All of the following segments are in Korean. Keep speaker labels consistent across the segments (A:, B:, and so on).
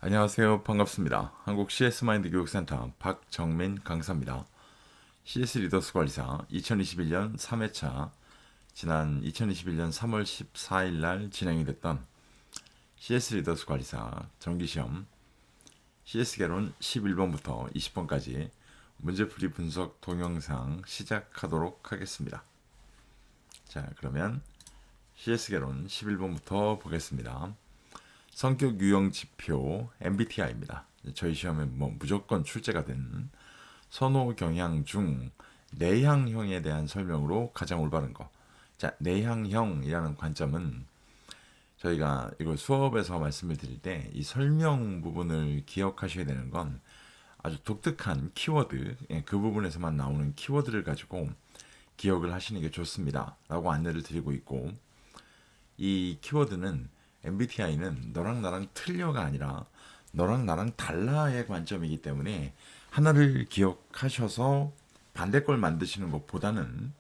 A: 안녕하세요. 반갑습니다. 한국 CS마인드 교육센터 박정민 강사입니다. CS 리더스 관리사 2021년 3회차 지난 2021년 3월 14일 날 진행이 됐던 CS 리더스 관리사 정기시험 CS 개론 11번부터 20번까지 문제풀이 분석 동영상 시작하도록 하겠습니다. 자, 그러면 CS 개론 11번부터 보겠습니다. 성격 유형 지표 MBTI입니다. 저희 시험에 무조건 출제가 된 선호 경향 중 내향형에 대한 설명으로 가장 올바른 거. 자, 내향형이라는 관점은 저희가 이걸 수업에서 말씀을 드릴 때 이 설명 부분을 기억하셔야 되는 건 아주 독특한 키워드, 그 부분에서만 나오는 키워드를 가지고 기억을 하시는 게 좋습니다. 라고 안내를 드리고 있고, 이 키워드는 MBTI는 너랑 나랑 틀려가 아니라 너랑 나랑 달라의 관점이기 때문에 하나를 기억하셔서 반대 걸 만드시는 것보다는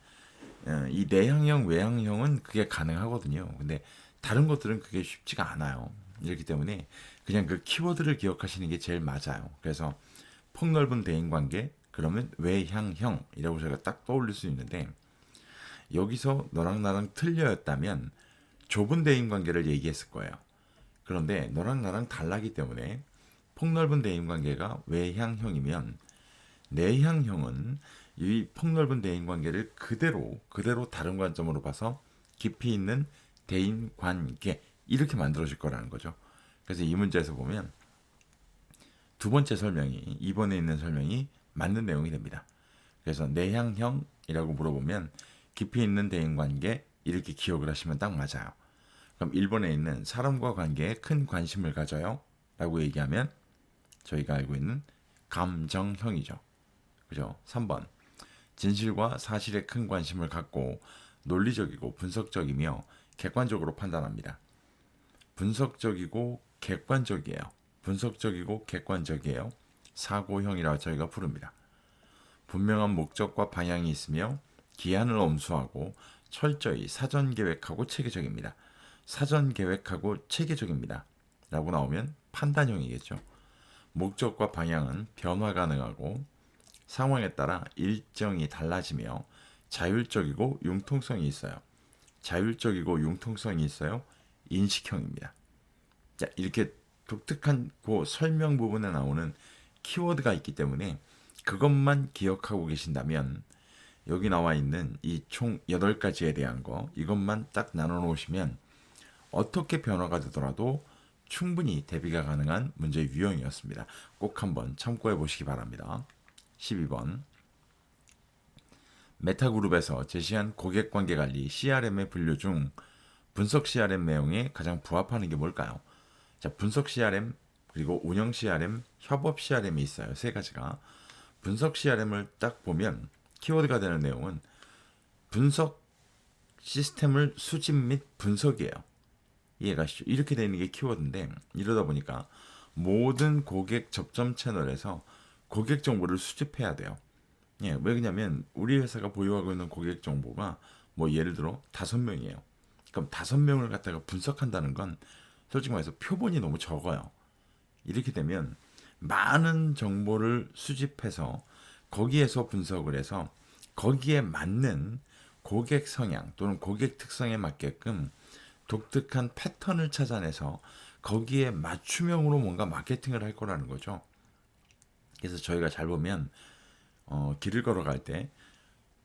A: 이 내향형, 외향형은 그게 가능하거든요. 근데 다른 것들은 그게 쉽지가 않아요. 이렇기 때문에 그냥 그 키워드를 기억하시는 게 제일 맞아요. 그래서 폭넓은 대인관계, 그러면 외향형이라고 저희가 딱 떠올릴 수 있는데, 여기서 너랑 나랑 틀려였다면 좁은 대인관계를 얘기했을 거예요. 그런데 너랑 나랑 달라기 때문에 폭넓은 대인관계가 외향형이면, 내향형은 이 폭넓은 대인관계를 그대로 다른 관점으로 봐서 깊이 있는 대인관계, 이렇게 만들어질 거라는 거죠. 그래서 이 문제에서 보면 두 번째 설명이, 이번에 있는 설명이 맞는 내용이 됩니다. 그래서 내향형이라고 물어보면 깊이 있는 대인관계, 이렇게 기억을 하시면 딱 맞아요. 그럼 1번에 있는 사람과 관계에 큰 관심을 가져요 라고 얘기하면 저희가 알고 있는 감정형이죠. 그죠? 3번, 진실과 사실에 큰 관심을 갖고 논리적이고 분석적이며 객관적으로 판단합니다. 분석적이고 객관적이에요. 분석적이고 객관적이에요. 사고형이라 저희가 부릅니다. 분명한 목적과 방향이 있으며 기한을 엄수하고 철저히 사전 계획하고 체계적입니다. 사전 계획하고 체계적입니다. 라고 나오면 판단형이겠죠. 목적과 방향은 변화 가능하고 상황에 따라 일정이 달라지며 자율적이고 융통성이 있어요. 자율적이고 융통성이 있어요. 인식형입니다. 자, 이렇게 독특한 그 설명 부분에 나오는 키워드가 있기 때문에 그것만 기억하고 계신다면, 여기 나와 있는 이 총 8가지에 대한 거, 이것만 딱 나눠 놓으시면 어떻게 변화가 되더라도 충분히 대비가 가능한 문제 유형이었습니다. 꼭 한번 참고해 보시기 바랍니다. 12번, 메타그룹에서 제시한 고객관계관리 CRM의 분류 중 분석 CRM 내용에 가장 부합하는 게 뭘까요? 자, 분석 CRM, 그리고 운영 CRM, 협업 CRM이 있어요. 세 가지가. 분석 CRM을 딱 보면 키워드가 되는 내용은 분석 시스템을 수집 및 분석이에요. 이해가시죠? 이렇게 되는 게 키워드인데, 이러다 보니까 모든 고객 접점 채널에서 고객 정보를 수집해야 돼요. 예, 왜 그러냐면 우리 회사가 보유하고 있는 고객 정보가 뭐 예를 들어 5명이에요. 그럼 5명을 갖다가 분석한다는 건 솔직히 말해서 표본이 너무 적어요. 이렇게 되면 많은 정보를 수집해서 거기에서 분석을 해서 거기에 맞는 고객 성향 또는 고객 특성에 맞게끔 독특한 패턴을 찾아내서 거기에 맞춤형으로 뭔가 마케팅을 할 거라는 거죠. 그래서 저희가 잘 보면 길을 걸어갈 때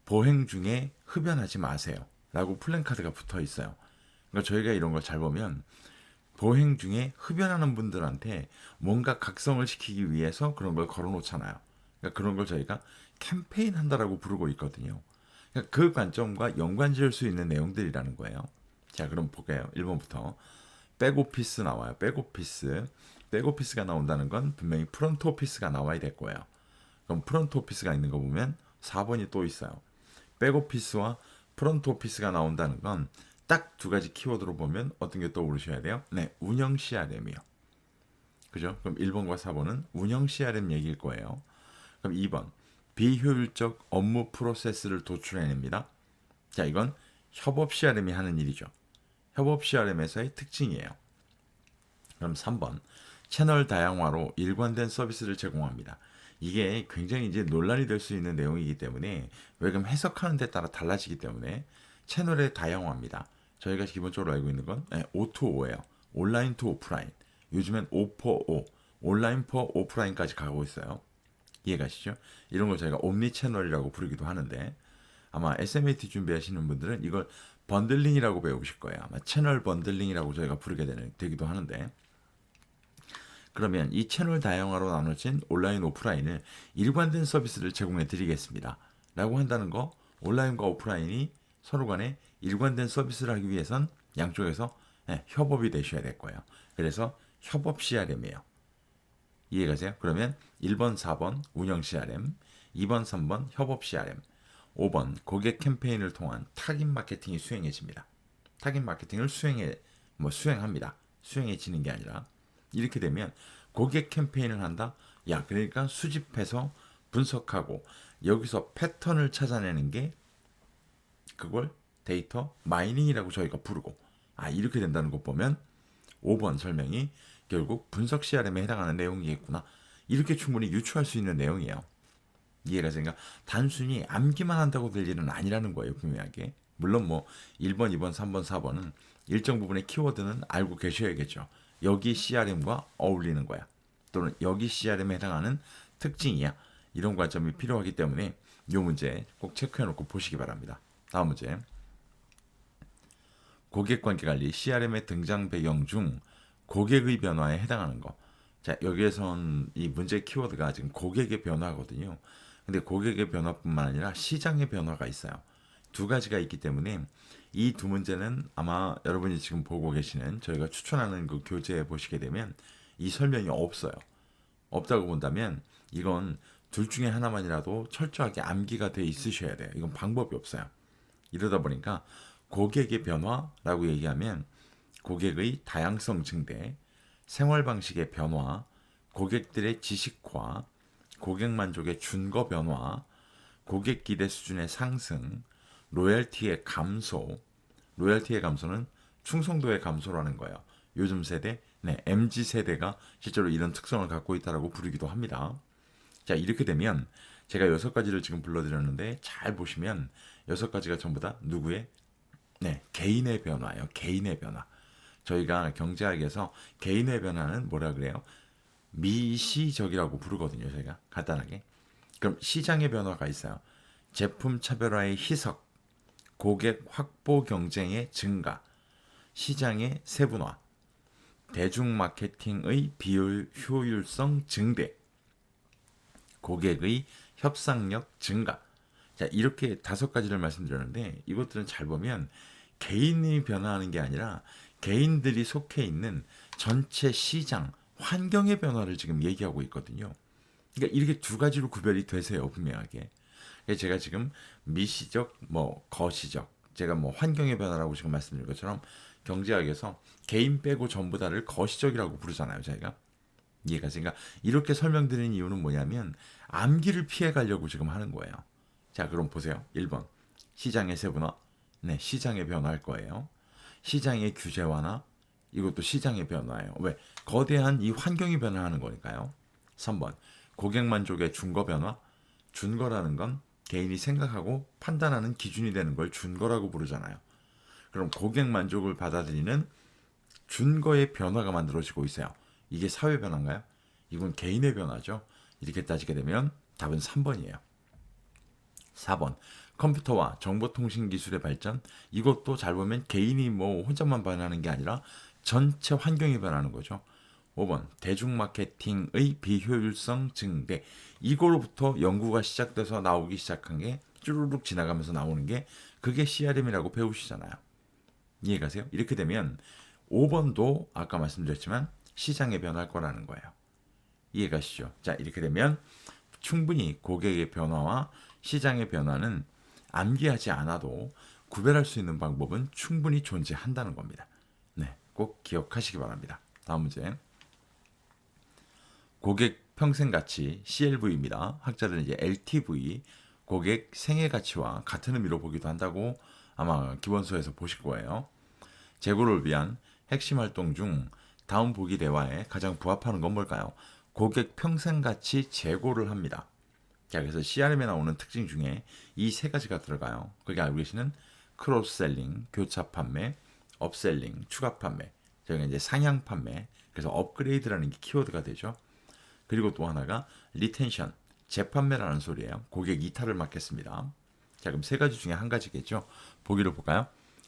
A: 보행 중에 흡연하지 마세요 라고 플랜카드가 붙어 있어요. 그러니까 저희가 이런 걸 잘 보면 보행 중에 흡연하는 분들한테 뭔가 각성을 시키기 위해서 그런 걸 걸어 놓잖아요. 그러니까 그런 걸 저희가 캠페인 한다라고 부르고 있거든요. 그러니까 그 관점과 연관 지을 수 있는 내용들이라는 거예요. 자, 그럼 볼게요. 1번부터. 백오피스 나와요. 백오피스. 백오피스가 나온다는 건 분명히 프론트 오피스가 나와야 될 거예요. 그럼 프론트 오피스가 있는 거 보면 4번이 또 있어요. 백오피스와 프론트 오피스가 나온다는 건 딱 두 가지 키워드로 보면 어떤 게 떠오르셔야 돼요? 네, 운영 CRM이요. 그죠? 그럼 1번과 4번은 운영 CRM 얘기일 거예요. 그럼 2번, 비효율적 업무 프로세스를 도출해냅니다. 자, 이건 협업 CRM이 하는 일이죠. 협업 CRM에서의 특징이에요. 그럼 3번, 채널 다양화로 일관된 서비스를 제공합니다. 이게 굉장히 이제 논란이 될 수 있는 내용이기 때문에 왜냐면 해석하는 데 따라 달라지기 때문에 채널의 다양화입니다. 저희가 기본적으로 알고 있는 건 O2O예요. 온라인 투 오프라인. 요즘엔 O4O, 온라인 포 오프라인까지 가고 있어요. 이해가시죠? 이런 걸 저희가 옴니 채널이라고 부르기도 하는데 아마 SMAT 준비하시는 분들은 이걸 번들링이라고 배우실 거예요. 아마 채널 번들링이라고 저희가 부르게 되기도 하는데 그러면 이 채널 다양화로 나눠진 온라인 오프라인을 일관된 서비스를 제공해 드리겠습니다. 라고 한다는 거 온라인과 오프라인이 서로 간에 일관된 서비스를 하기 위해선 양쪽에서 협업이 되셔야 될 거예요. 그래서 협업 CRM이에요. 이해가세요? 그러면 1번, 4번 운영 CRM, 2번, 3번 협업 CRM, 5번 고객 캠페인을 통한 타깃 마케팅이 수행해집니다. 타깃 마케팅을 수행합니다. 수행해지는 게 아니라 이렇게 되면 고객 캠페인을 한다. 야, 그러니까 수집해서 분석하고 여기서 패턴을 찾아내는 게 그걸 데이터 마이닝이라고 저희가 부르고 이렇게 된다는 것 보면 5번 설명이 결국 분석 CRM에 해당하는 내용이겠구나. 이렇게 충분히 유추할 수 있는 내용이에요. 이해가 되니까 단순히 암기만 한다고 될 일은 아니라는 거예요. 분명하게. 물론 뭐 1번, 2번, 3번, 4번은 일정 부분의 키워드는 알고 계셔야겠죠. 여기 CRM과 어울리는 거야. 또는 여기 CRM에 해당하는 특징이야. 이런 관점이 필요하기 때문에 이 문제 꼭 체크해놓고 보시기 바랍니다. 다음 문제. 고객관계관리 CRM의 등장 배경 중 고객의 변화에 해당하는 거. 자, 여기에선 이 문제 키워드가 지금 고객의 변화거든요. 근데 고객의 변화뿐만 아니라 시장의 변화가 있어요. 두 가지가 있기 때문에 이 두 문제는 아마 여러분이 지금 보고 계시는 저희가 추천하는 그 교재에 보시게 되면 이 설명이 없어요. 없다고 본다면 이건 둘 중에 하나만이라도 철저하게 암기가 돼 있으셔야 돼요. 이건 방법이 없어요. 이러다 보니까 고객의 변화라고 얘기하면 고객의 다양성 증대, 생활 방식의 변화, 고객들의 지식화, 고객 만족의 준거 변화, 고객 기대 수준의 상승, 로열티의 감소, 로열티의 감소는 충성도의 감소라는 거예요. 요즘 세대, MZ 세대가 실제로 이런 특성을 갖고 있다고 부르기도 합니다. 자, 이렇게 되면 제가 6가지를 지금 불러드렸는데 잘 보시면 6가지가 전부 다 누구의? 개인의 변화예요. 개인의 변화. 저희가 경제학에서 개인의 변화는 뭐라 그래요? 미시적이라고 부르거든요. 저희가 간단하게. 그럼 시장의 변화가 있어요. 제품 차별화의 희석, 고객 확보 경쟁의 증가, 시장의 세분화, 대중 마케팅의 비효율 효율성 증대, 고객의 협상력 증가. 자, 이렇게 5가지를 말씀드렸는데 이것들은 잘 보면 개인이 변화하는 게 아니라 개인들이 속해 있는 전체 시장, 환경의 변화를 지금 얘기하고 있거든요. 그러니까 이렇게 두 가지로 구별이 되세요, 분명하게. 제가 지금 미시적, 거시적, 제가 환경의 변화라고 지금 말씀드린 것처럼 경제학에서 개인 빼고 전부 다를 거시적이라고 부르잖아요, 저희가. 이해가 되니까 이렇게 설명드리는 이유는 뭐냐면 암기를 피해 가려고 지금 하는 거예요. 자, 그럼 보세요. 1번. 시장의 세분화. 시장의 변화할 거예요. 시장의 규제 완화. 이것도 시장의 변화예요. 왜? 거대한 이 환경이 변화하는 거니까요. 3번. 고객 만족의 준거 변화. 준거라는 건 개인이 생각하고 판단하는 기준이 되는 걸 준거라고 부르잖아요. 그럼 고객 만족을 받아들이는 준거의 변화가 만들어지고 있어요. 이게 사회 변화인가요? 이건 개인의 변화죠. 이렇게 따지게 되면 답은 3번이에요. 4번. 컴퓨터와 정보통신 기술의 발전. 이것도 잘 보면 개인이 혼자만 변하는 게 아니라 전체 환경이 변하는 거죠. 5번. 대중 마케팅의 비효율성 증대. 이거로부터 연구가 시작돼서 나오기 시작한 게 쭈루룩 지나가면서 나오는 게 그게 CRM이라고 배우시잖아요. 이해가세요? 이렇게 되면 5번도 아까 말씀드렸지만 시장에 변할 거라는 거예요. 이해가시죠? 자, 이렇게 되면 충분히 고객의 변화와 시장의 변화는 암기하지 않아도 구별할 수 있는 방법은 충분히 존재한다는 겁니다. 꼭 기억하시기 바랍니다. 다음 문제. 고객 평생가치 CLV입니다. 학자들은 이제 LTV, 고객 생애가치와 같은 의미로 보기도 한다고 아마 기본서에서 보실 거예요. 재고를 위한 핵심 활동 중 다음 보기 대화에 가장 부합하는 건 뭘까요? 고객 평생가치 재고를 합니다. 자, 그래서 CRM에 나오는 특징 중에 이 세 가지가 들어가요. 거기 알고 계시는 크로스셀링, 교차 판매, 업셀링, 추가 판매. 저희가 이제 상향 판매. 그래서 업그레이드라는 게 키워드가 되죠. 그리고 또 하나가 리텐션, 재판매라는 소리예요. 고객 이탈을 막겠습니다. 자, 그럼 세 가지 중에 한 가지겠죠. 보기를 볼까요?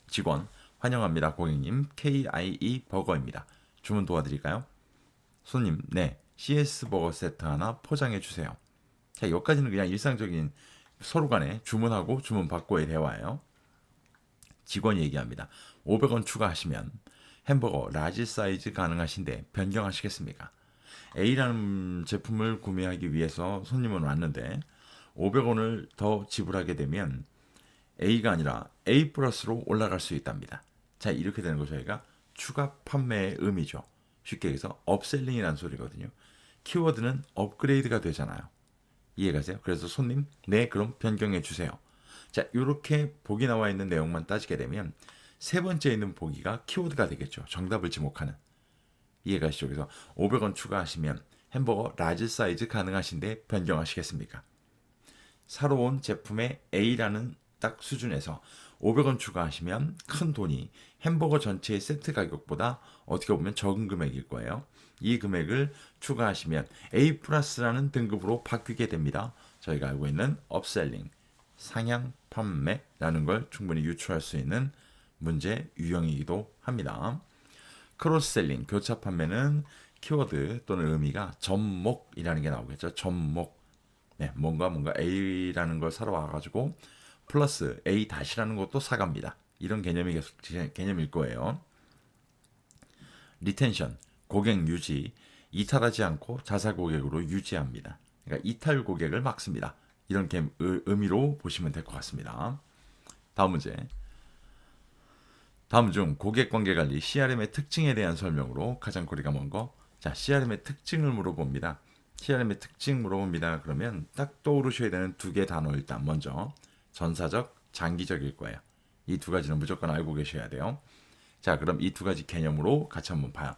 A: 직원, 환영합니다. 고객님, KIE 버거입니다. 주문 도와드릴까요? 손님, 네, CS 버거 세트 하나 포장해 주세요. 자, 여기까지는 그냥 일상적인 서로 간에 주문하고 주문 받고의 대화예요. 직원이 얘기합니다. 500원 추가하시면 햄버거 라지 사이즈 가능하신데 변경하시겠습니까? A라는 제품을 구매하기 위해서 손님은 왔는데 500원을 더 지불하게 되면 A가 아니라 A 플러스로 올라갈 수 있답니다. 자, 이렇게 되는 거 저희가 추가 판매의 의미죠. 쉽게 얘기해서 업셀링이라는 소리거든요. 키워드는 업그레이드가 되잖아요. 이해가세요? 그래서 손님, 네, 그럼 변경해 주세요. 자, 이렇게 보기 나와 있는 내용만 따지게 되면 세 번째 있는 보기가 키워드가 되겠죠. 정답을 지목하는. 이해가시죠? 그래서 500원 추가하시면 햄버거 라지 사이즈 가능하신데 변경하시겠습니까? 사러 온 제품의 A라는 딱 수준에서 500원 추가하시면 큰 돈이 햄버거 전체의 세트 가격보다 어떻게 보면 적은 금액일 거예요. 이 금액을 추가하시면 A 플러스라는 등급으로 바뀌게 됩니다. 저희가 알고 있는 업셀링, 상향 판매라는 걸 충분히 유추할 수 있는 문제 유형이기도 합니다. 크로스셀링, 교차 판매는 키워드 또는 의미가 접목이라는 게 나오겠죠. 접목. 네, 뭔가 A라는 걸 사러 와가지고 플러스 A 다시라는 것도 사갑니다. 이런 개념일 거예요. 리텐션, 고객 유지, 이탈하지 않고 자사 고객으로 유지합니다. 그러니까 이탈 고객을 막습니다. 이런 의미로 보시면 될 것 같습니다. 다음 문제. 다음 중 고객관계관리 CRM의 특징에 대한 설명으로 가장 거리가 먼 거. 자, CRM의 특징을 물어봅니다. CRM의 특징 물어봅니다. 그러면 딱 떠오르셔야 되는 두 개 단어 일단 먼저 전사적, 장기적일 거예요. 이 두 가지는 무조건 알고 계셔야 돼요. 자, 그럼 이 두 가지 개념으로 같이 한번 봐요.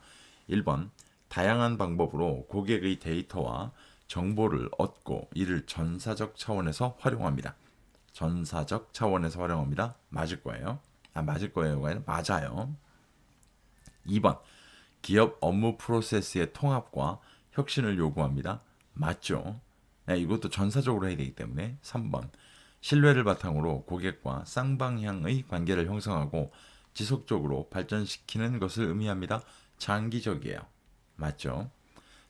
A: 1번, 다양한 방법으로 고객의 데이터와 정보를 얻고 이를 전사적 차원에서 활용합니다. 전사적 차원에서 활용합니다. 맞을 거예요. 맞을 거예요가 아니라 맞아요. 2번, 기업 업무 프로세스의 통합과 혁신을 요구합니다. 맞죠? 네, 이것도 전사적으로 해야 되기 때문에 3번, 신뢰를 바탕으로 고객과 쌍방향의 관계를 형성하고 지속적으로 발전시키는 것을 의미합니다. 장기적이에요. 맞죠?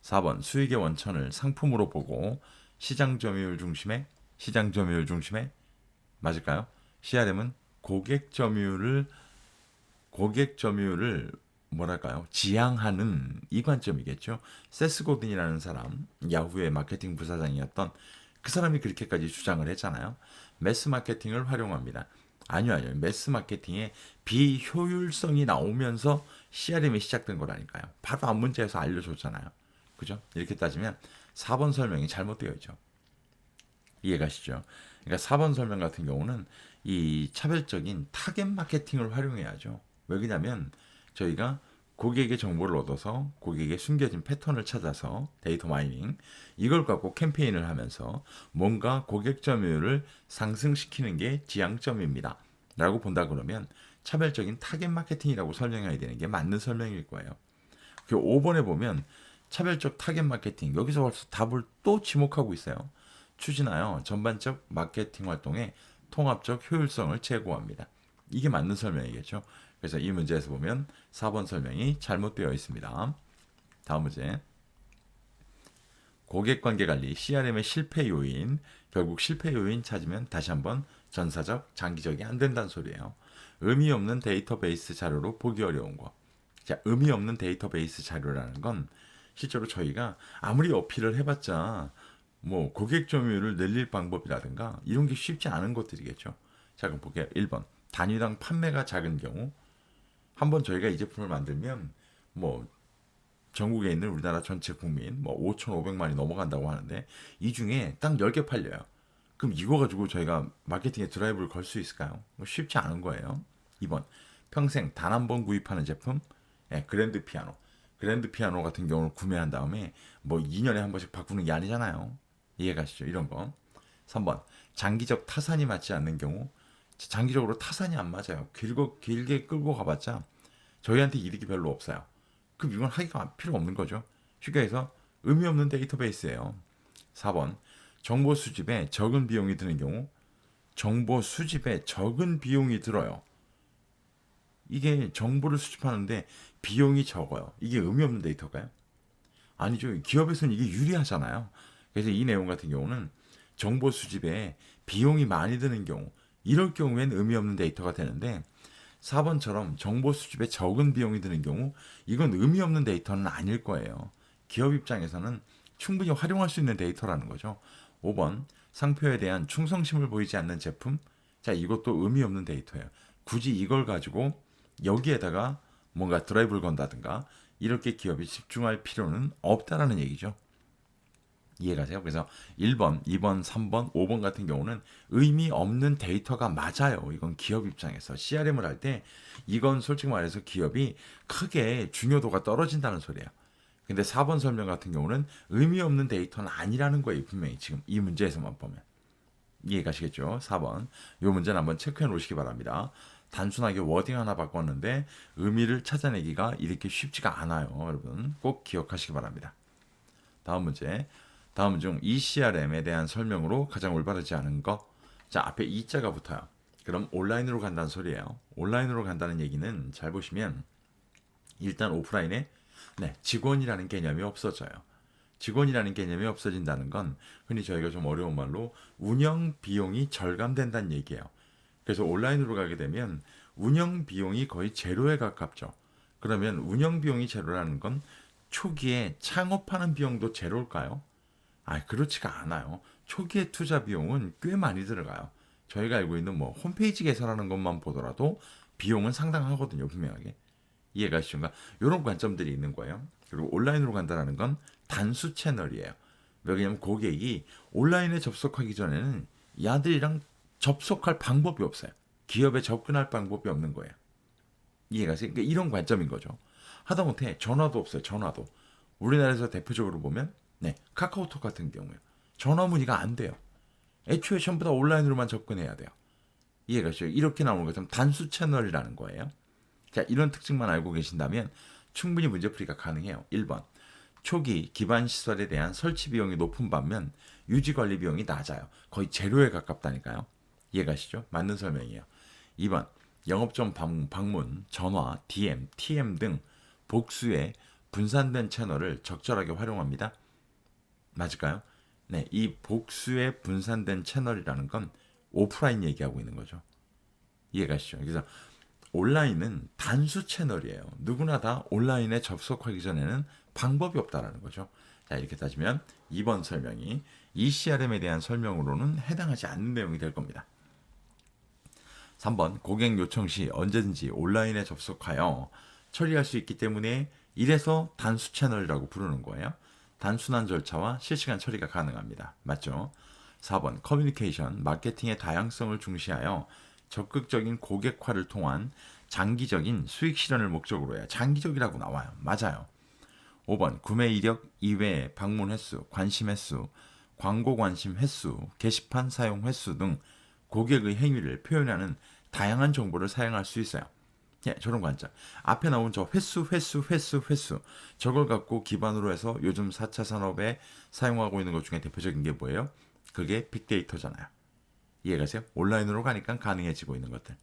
A: 4번, 수익의 원천을 상품으로 보고 시장 점유율 중심에 맞을까요? CRM은 고객 점유율을 뭐랄까요? 지향하는 이 관점이겠죠. 세스 고든이라는 사람, 야후의 마케팅 부사장이었던 그 사람이 그렇게까지 주장을 했잖아요. 매스 마케팅을 활용합니다. 아니요. 매스 마케팅의 비효율성이 나오면서 CRM이 시작된 거라니까요. 바로 앞 문제에서 알려줬잖아요. 그죠? 이렇게 따지면 4번 설명이 잘못되어 있죠. 이해가시죠? 그러니까 4번 설명 같은 경우는 이 차별적인 타겟 마케팅을 활용해야죠. 왜 그러냐면 저희가 고객의 정보를 얻어서 고객의 숨겨진 패턴을 찾아서 데이터 마이닝 이걸 갖고 캠페인을 하면서 뭔가 고객 점유율을 상승시키는 게 지향점입니다. 라고 본다 그러면 차별적인 타겟 마케팅이라고 설명해야 되는 게 맞는 설명일 거예요. 그 5번에 보면 차별적 타겟 마케팅 여기서 벌써 답을 또 지목하고 있어요. 추진하여 전반적 마케팅 활동의 통합적 효율성을 제고합니다. 이게 맞는 설명이겠죠. 그래서 이 문제에서 보면 4번 설명이 잘못되어 있습니다. 다음 문제. 고객관계관리 CRM의 실패 요인. 결국 실패 요인 찾으면 다시 한번 전사적, 장기적이 안 된다는 소리예요. 의미 없는 데이터베이스 자료로 보기 어려운 거. 자, 의미 없는 데이터베이스 자료라는 건 실제로 저희가 아무리 어필을 해봤자 뭐 고객 점유율을 늘릴 방법이라든가 이런 게 쉽지 않은 것들이겠죠. 자, 그럼 볼게요. 1번. 단위당 판매가 작은 경우 한번 저희가 이 제품을 만들면 뭐 전국에 있는 우리나라 전체 국민 뭐 5,500만이 넘어간다고 하는데 이 중에 딱 10개 팔려요. 그럼 이거 가지고 저희가 마케팅에 드라이브를 걸 수 있을까요? 뭐 쉽지 않은 거예요. 2번. 평생 단 한 번 구입하는 제품. 네, 그랜드 피아노. 그랜드 피아노 같은 경우를 구매한 다음에 뭐 2년에 한 번씩 바꾸는 게 아니잖아요. 이해가시죠? 이런 거. 3번 장기적 타산이 맞지 않는 경우. 장기적으로 타산이 안 맞아요. 길게 끌고 가봤자 저희한테 이득이 별로 없어요. 그럼 이건 하기가 필요 없는 거죠. 쉽게 해서 의미 없는 데이터베이스예요. 4번 정보 수집에 적은 비용이 드는 경우. 정보 수집에 적은 비용이 들어요. 이게 정보를 수집하는데 비용이 적어요. 이게 의미 없는 데이터가요? 아니죠. 기업에서는 이게 유리하잖아요. 그래서 이 내용 같은 경우는 정보 수집에 비용이 많이 드는 경우, 이럴 경우엔 의미 없는 데이터가 되는데 4번처럼 정보 수집에 적은 비용이 드는 경우 이건 의미 없는 데이터는 아닐 거예요. 기업 입장에서는 충분히 활용할 수 있는 데이터라는 거죠. 5번 상표에 대한 충성심을 보이지 않는 제품. 자, 이것도 의미 없는 데이터예요. 굳이 이걸 가지고 여기에다가 뭔가 드라이브를 건다든가 이렇게 기업이 집중할 필요는 없다라는 얘기죠. 이해가세요? 그래서 1번, 2번, 3번, 5번 같은 경우는 의미 없는 데이터가 맞아요. 이건 기업 입장에서 CRM을 할 때 이건 솔직히 말해서 기업이 크게 중요도가 떨어진다는 소리예요. 근데 4번 설명 같은 경우는 의미 없는 데이터는 아니라는 거예요. 분명히 지금 이 문제에서만 보면. 이해가시겠죠? 4번. 이 문제는 한번 체크해 놓으시기 바랍니다. 단순하게 워딩 하나 바꿨는데 의미를 찾아내기가 이렇게 쉽지가 않아요. 여러분 꼭 기억하시기 바랍니다. 다음 문제. 다음 중 ECRM에 대한 설명으로 가장 올바르지 않은 거. 자, 앞에 E자가 붙어요. 그럼 온라인으로 간다는 소리예요. 온라인으로 간다는 얘기는 잘 보시면 일단 오프라인에 직원이라는 개념이 없어져요. 직원이라는 개념이 없어진다는 건 흔히 저희가 좀 어려운 말로 운영 비용이 절감된다는 얘기예요. 그래서 온라인으로 가게 되면 운영 비용이 거의 제로에 가깝죠. 그러면 운영 비용이 제로라는 건 초기에 창업하는 비용도 제로일까요? 그렇지가 않아요. 초기에 투자 비용은 꽤 많이 들어가요. 저희가 알고 있는 뭐 홈페이지 개설하는 것만 보더라도 비용은 상당하거든요, 분명하게. 이해가 가시죠? 이런 관점들이 있는 거예요. 그리고 온라인으로 간다는 건 단수 채널이에요. 왜냐하면 고객이 온라인에 접속하기 전에는 야들이랑 접속할 방법이 없어요. 기업에 접근할 방법이 없는 거예요. 이해가 가세요? 그러니까 이런 관점인 거죠. 하다못해 전화도 없어요. 전화도. 우리나라에서 대표적으로 보면 카카오톡 같은 경우에 전화 문의가 안 돼요. 애초에 전부 다 온라인으로만 접근해야 돼요. 이해가 가시죠? 이렇게 나오는 것처럼 단수 채널이라는 거예요. 자, 이런 특징만 알고 계신다면 충분히 문제풀이가 가능해요. 1번. 초기 기반 시설에 대한 설치 비용이 높은 반면 유지 관리 비용이 낮아요. 거의 제로에 가깝다니까요. 이해가시죠? 맞는 설명이에요. 2번. 영업점 방문, 전화, DM, TM 등 복수의 분산된 채널을 적절하게 활용합니다. 맞을까요? 네, 이 복수의 분산된 채널이라는 건 오프라인 얘기하고 있는 거죠. 이해가시죠? 그래서 온라인은 단수 채널이에요. 누구나 다 온라인에 접속하기 전에는 방법이 없다라는 거죠. 자, 이렇게 따지면 2번 설명이 ECRM에 대한 설명으로는 해당하지 않는 내용이 될 겁니다. 3번 고객 요청 시 언제든지 온라인에 접속하여 처리할 수 있기 때문에 이래서 단수 채널이라고 부르는 거예요. 단순한 절차와 실시간 처리가 가능합니다. 맞죠? 4번 커뮤니케이션, 마케팅의 다양성을 중시하여 적극적인 고객화를 통한 장기적인 수익 실현을 목적으로 해요. 장기적이라고 나와요. 맞아요. 5번 구매 이력 이외에 방문 횟수, 관심 횟수, 광고 관심 횟수, 게시판 사용 횟수 등 고객의 행위를 표현하는 다양한 정보를 사용할 수 있어요. 저런 관점. 앞에 나온 저 횟수 저걸 갖고 기반으로 해서 요즘 4차 산업에 사용하고 있는 것 중에 대표적인 게 뭐예요? 그게 빅데이터잖아요. 이해가세요? 온라인으로 가니까 가능해지고 있는 것들.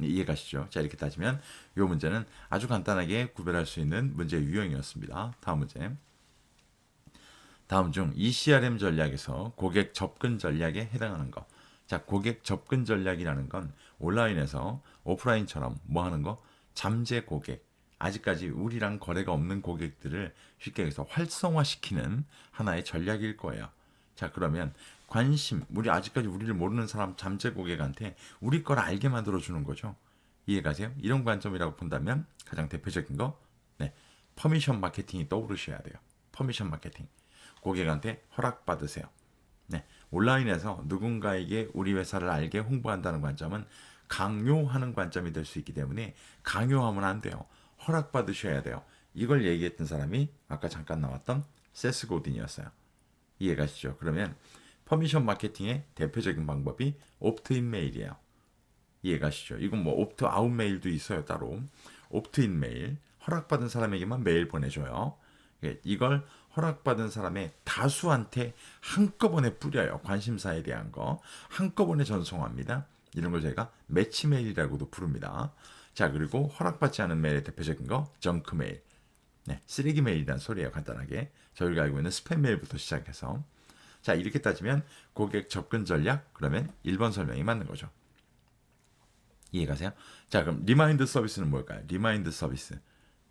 A: 이해가시죠? 자, 이렇게 따지면 이 문제는 아주 간단하게 구별할 수 있는 문제 유형이었습니다. 다음 문제. 다음 중 ECRM 전략에서 고객 접근 전략에 해당하는 거. 자, 고객 접근 전략이라는 건 온라인에서 오프라인처럼 뭐 하는 거? 잠재 고객. 아직까지 우리랑 거래가 없는 고객들을 쉽게 해서 활성화시키는 하나의 전략일 거예요. 자, 그러면 관심, 아직까지 우리를 모르는 사람 잠재 고객한테 우리 걸 알게 만들어 주는 거죠. 이해가세요? 이런 관점이라고 본다면 가장 대표적인 거, 퍼미션 마케팅이 떠오르셔야 돼요. 퍼미션 마케팅. 고객한테 허락받으세요. 온라인에서 누군가에게 우리 회사를 알게 홍보한다는 관점은 강요하는 관점이 될 수 있기 때문에 강요하면 안 돼요. 허락받으셔야 돼요. 이걸 얘기했던 사람이 아까 잠깐 나왔던 세스 고딘이었어요. 이해가시죠? 그러면 퍼미션 마케팅의 대표적인 방법이 옵트인 메일이에요. 이해가시죠? 이건 뭐 옵트 아웃 메일도 있어요, 따로. 옵트인 메일, 허락받은 사람에게만 메일 보내줘요. 이걸 허락받은 사람의 다수한테 한꺼번에 뿌려요. 관심사에 대한 거 한꺼번에 전송합니다. 이런 걸 저희가 매치 메일이라고도 부릅니다. 자, 그리고 허락받지 않은 메일의 대표적인 거 정크 메일, 네, 쓰레기 메일이란 소리예요. 간단하게 저희가 알고 있는 스팸 메일부터 시작해서. 자, 이렇게 따지면 고객 접근 전략, 그러면 1번 설명이 맞는 거죠. 이해가세요? 자, 그럼 리마인드 서비스는 뭘까요? 리마인드 서비스,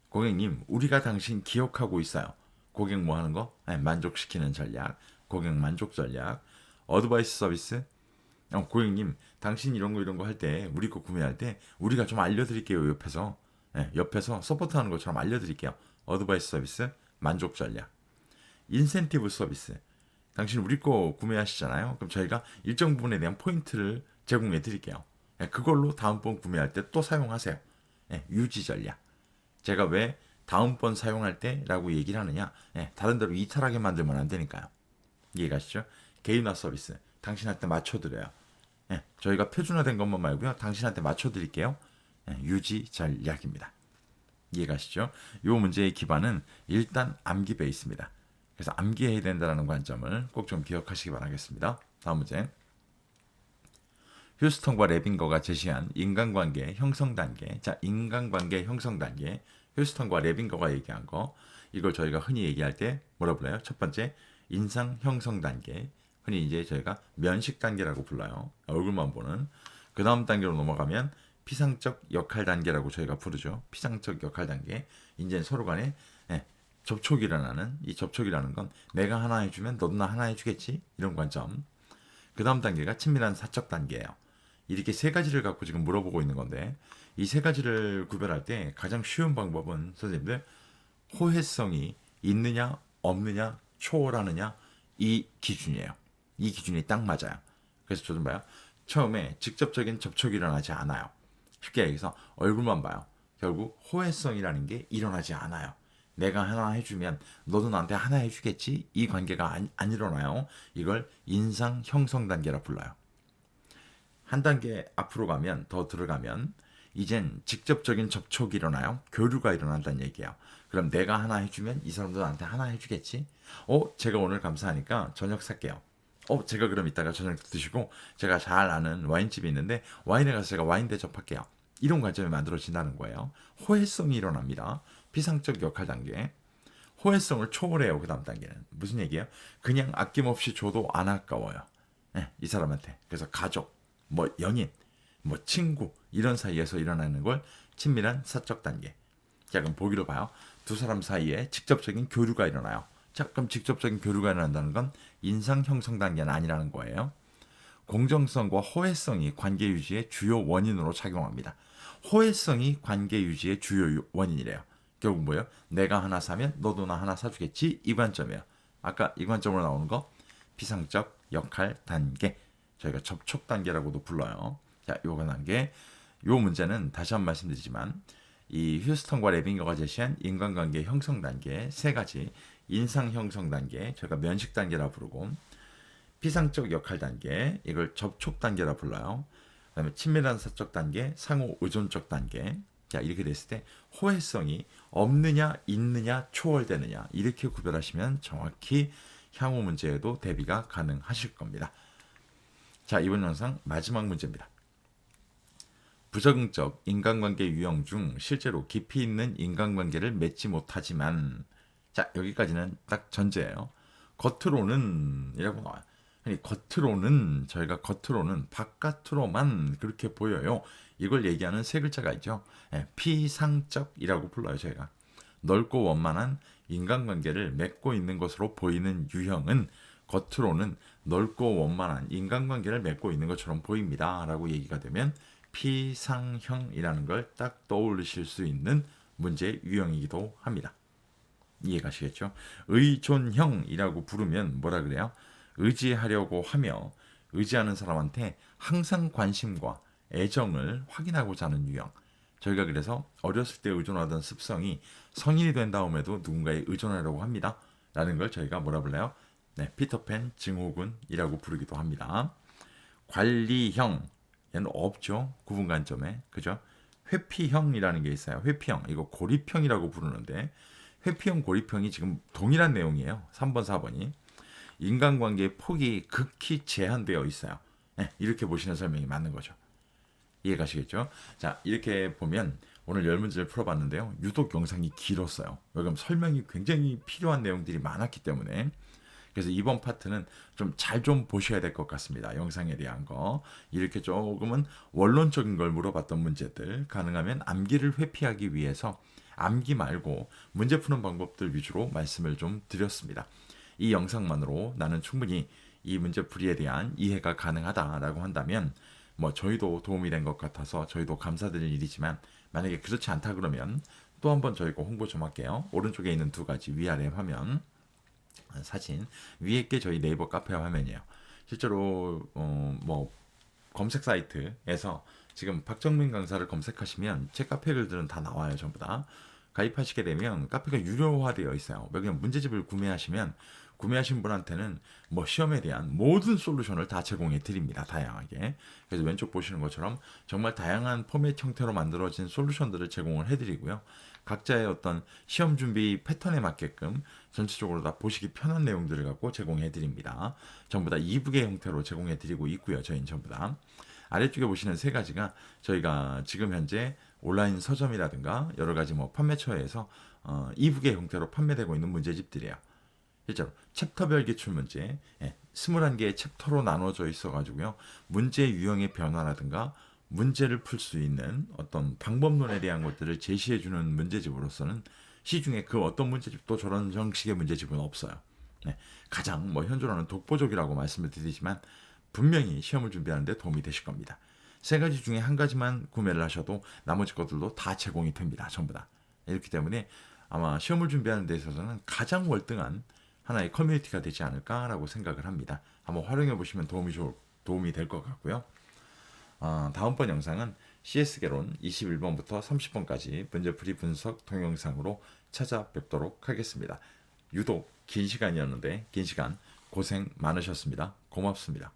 A: 고객님 우리가 당신 기억하고 있어요. 고객 뭐 하는 거? 네, 만족시키는 전략, 고객 만족 전략. 어드바이스 서비스, 고객님 당신 이런 거 할 때 우리 거 구매할 때 우리가 좀 알려드릴게요. 옆에서, 네, 옆에서 서포트하는 것처럼 알려드릴게요. 어드바이스 서비스, 만족 전략. 인센티브 서비스, 당신 우리 거 구매하시잖아요. 그럼 저희가 일정 부분에 대한 포인트를 제공해 드릴게요. 네, 그걸로 다음번 구매할 때 또 사용하세요. 네, 유지 전략. 제가 왜 다음번 사용할 때라고 얘기를 하느냐, 다른 데로 이탈하게 만들면 안 되니까요. 이해가시죠? 개인화 서비스, 당신한테 맞춰드려요. 저희가 표준화된 것만 말고요, 당신한테 맞춰드릴게요. 유지 전략입니다. 이해가시죠? 이 문제의 기반은 일단 암기 베이스입니다. 그래서 암기해야 된다는 관점을 꼭 좀 기억하시기 바라겠습니다. 다음 문제. 휴스턴과 레빙거가 제시한 인간관계 형성 단계. 자, 인간관계 형성 단계. 휴스턴과 레빙거가 얘기한 거. 이걸 저희가 흔히 얘기할 때 뭐라 불러요? 첫 번째, 인상 형성 단계. 흔히 이제 저희가 면식 단계라고 불러요. 얼굴만 보는. 그 다음 단계로 넘어가면 피상적 역할 단계라고 저희가 부르죠. 피상적 역할 단계. 이제 서로 간에 접촉이라는, 이 접촉이라는 건 내가 하나 해주면 너도 나 하나 해주겠지? 이런 관점. 그 다음 단계가 친밀한 사적 단계예요. 이렇게 세 가지를 갖고 지금 물어보고 있는 건데, 이 세 가지를 구별할 때 가장 쉬운 방법은 선생님들, 호혜성이 있느냐 없느냐 초월하느냐, 이 기준이에요. 이 기준이 딱 맞아요. 그래서 저 좀 봐요. 처음에 직접적인 접촉이 일어나지 않아요. 쉽게 얘기해서 얼굴만 봐요. 결국 호혜성이라는 게 일어나지 않아요. 내가 하나 해주면 너도 나한테 하나 해주겠지? 이 관계가 안 일어나요. 이걸 인상 형성 단계라 불러요. 한 단계 앞으로 가면, 더 들어가면 이젠 직접적인 접촉이 일어나요. 교류가 일어난다는 얘기예요. 그럼 내가 하나 해주면 이 사람도 나한테 하나 해주겠지? 제가 오늘 감사하니까 저녁 살게요. 제가 그럼 이따가 저녁 드시고, 제가 잘 아는 와인집이 있는데 와인에 가서 제가 와인 대접할게요. 이런 관점이 만들어진다는 거예요. 호혜성이 일어납니다. 피상적 역할 단계. 호혜성을 초월해요. 그 다음 단계는 무슨 얘기예요? 그냥 아낌없이 줘도 안 아까워요. 이 사람한테. 그래서 가족, 뭐 연인, 뭐 친구, 이런 사이에서 일어나는 걸 친밀한 사적 단계. 자, 그럼 보기로 봐요. 두 사람 사이에 직접적인 교류가 일어나요. 자, 그럼 직접적인 교류가 일어난다는 건 인상 형성 단계는 아니라는 거예요. 공정성과 호혜성이 관계 유지의 주요 원인으로 작용합니다. 호혜성이 관계 유지의 주요 원인이래요. 결국 뭐예요? 내가 하나 사면 너도 나 하나 사주겠지? 이 관점이에요. 아까 이 관점으로 나오는 거 피상적 역할 단계, 저희가 접촉 단계라고도 불러요. 자, 요거 단계. 요 문제는 다시 한번 말씀드리지만, 이 휴스턴과 레빙거가 제시한 인간관계 형성 단계 세 가지, 인상 형성 단계, 저희가 면식 단계라 부르고, 피상적 역할 단계, 이걸 접촉 단계라 불러요. 그다음에 친밀한 사적 단계, 상호 의존적 단계. 자, 이렇게 됐을 때 호혜성이 없느냐 있느냐 초월되느냐, 이렇게 구별하시면 정확히 향후 문제에도 대비가 가능하실 겁니다. 자, 이번 영상 마지막 문제입니다. 부적응적 인간관계 유형 중 실제로 깊이 있는 인간관계를 맺지 못하지만, 자, 여기까지는 딱 전제예요. 겉으로는 이라고 나와요. 아니, 겉으로는, 저희가 겉으로는 바깥으로만 그렇게 보여요. 이걸 얘기하는 세 글자가 있죠. 피상적이라고 불러요. 저희가 넓고 원만한 인간관계를 맺고 있는 것으로 보이는 유형은 겉으로는 넓고 원만한 인간관계를 맺고 있는 것처럼 보입니다 라고 얘기가 되면 피상형이라는 걸 딱 떠올리실 수 있는 문제의 유형이기도 합니다. 이해가시겠죠? 의존형이라고 부르면 뭐라 그래요? 의지하려고 하며 의지하는 사람한테 항상 관심과 애정을 확인하고자 하는 유형. 저희가 그래서 어렸을 때 의존하던 습성이 성인이 된 다음에도 누군가에 의존하려고 합니다. 라는 걸 저희가 뭐라 불러요? 네, 피터팬 증후군이라고 부르기도 합니다. 관리형, 얘는 없죠. 구분 관점에. 그죠? 회피형이라는 게 있어요. 회피형. 이거 고립형이라고 부르는데, 회피형, 고립형이 지금 동일한 내용이에요. 3번, 4번이. 인간관계의 폭이 극히 제한되어 있어요. 네, 이렇게 보시는 설명이 맞는 거죠. 이해가시겠죠? 자, 이렇게 보면 오늘 10문제를 풀어봤는데요. 유독 영상이 길었어요. 왜냐면 설명이 굉장히 필요한 내용들이 많았기 때문에. 그래서 이번 파트는 좀 잘 좀 보셔야 될 것 같습니다. 영상에 대한 거. 이렇게 조금은 원론적인 걸 물어봤던 문제들, 가능하면 암기를 회피하기 위해서 암기 말고 문제 푸는 방법들 위주로 말씀을 좀 드렸습니다. 이 영상만으로 나는 충분히 이 문제풀이에 대한 이해가 가능하다라고 한다면 뭐 저희도 도움이 된 것 같아서 저희도 감사드릴 일이지만, 만약에 그렇지 않다 그러면 또 한번 저희가 홍보 좀 할게요. 오른쪽에 있는 두 가지 위아래 화면 사진, 위에 게 저희 네이버 카페 화면이에요. 실제로 뭐 검색 사이트에서 지금 박정민 강사를 검색하시면 제 카페 글들은 다 나와요. 전부 다 가입하시게 되면 카페가 유료화되어 있어요. 왜냐면 문제집을 구매하시면 구매하신 분한테는 뭐 시험에 대한 모든 솔루션을 다 제공해 드립니다. 다양하게. 그래서 왼쪽 보시는 것처럼 정말 다양한 포맷 형태로 만들어진 솔루션들을 제공을 해드리고요. 각자의 어떤 시험 준비 패턴에 맞게끔 전체적으로 다 보시기 편한 내용들을 갖고 제공해 드립니다. 전부 다 이북의 형태로 제공해 드리고 있고요. 저희는 전부 다. 아래쪽에 보시는 세 가지가 저희가 지금 현재 온라인 서점이라든가 여러 가지 뭐 판매처에서 이북의 형태로 판매되고 있는 문제집들이에요. 실제로 챕터별 기출 문제, 21개의 챕터로 나눠져 있어가지고요. 문제 유형의 변화라든가 문제를 풀 수 있는 어떤 방법론에 대한 것들을 제시해주는 문제집으로서는 시중에 그 어떤 문제집도 저런 형식의 문제집은 없어요. 네, 가장 뭐 현존하는 독보적이라고 말씀을 드리지만 분명히 시험을 준비하는데 도움이 되실 겁니다. 세 가지 중에 한 가지만 구매를 하셔도 나머지 것들도 다 제공이 됩니다. 전부 다. 이렇기 때문에 아마 시험을 준비하는 데 있어서는 가장 월등한 하나의 커뮤니티가 되지 않을까라고 생각을 합니다. 한번 활용해 보시면 도움이 될 것 같고요. 다음번 영상은 CS 개론 21번부터 30번까지 문제풀이 분석 동영상으로 찾아뵙도록 하겠습니다. 유독 긴 시간이었는데 긴 시간 고생 많으셨습니다. 고맙습니다.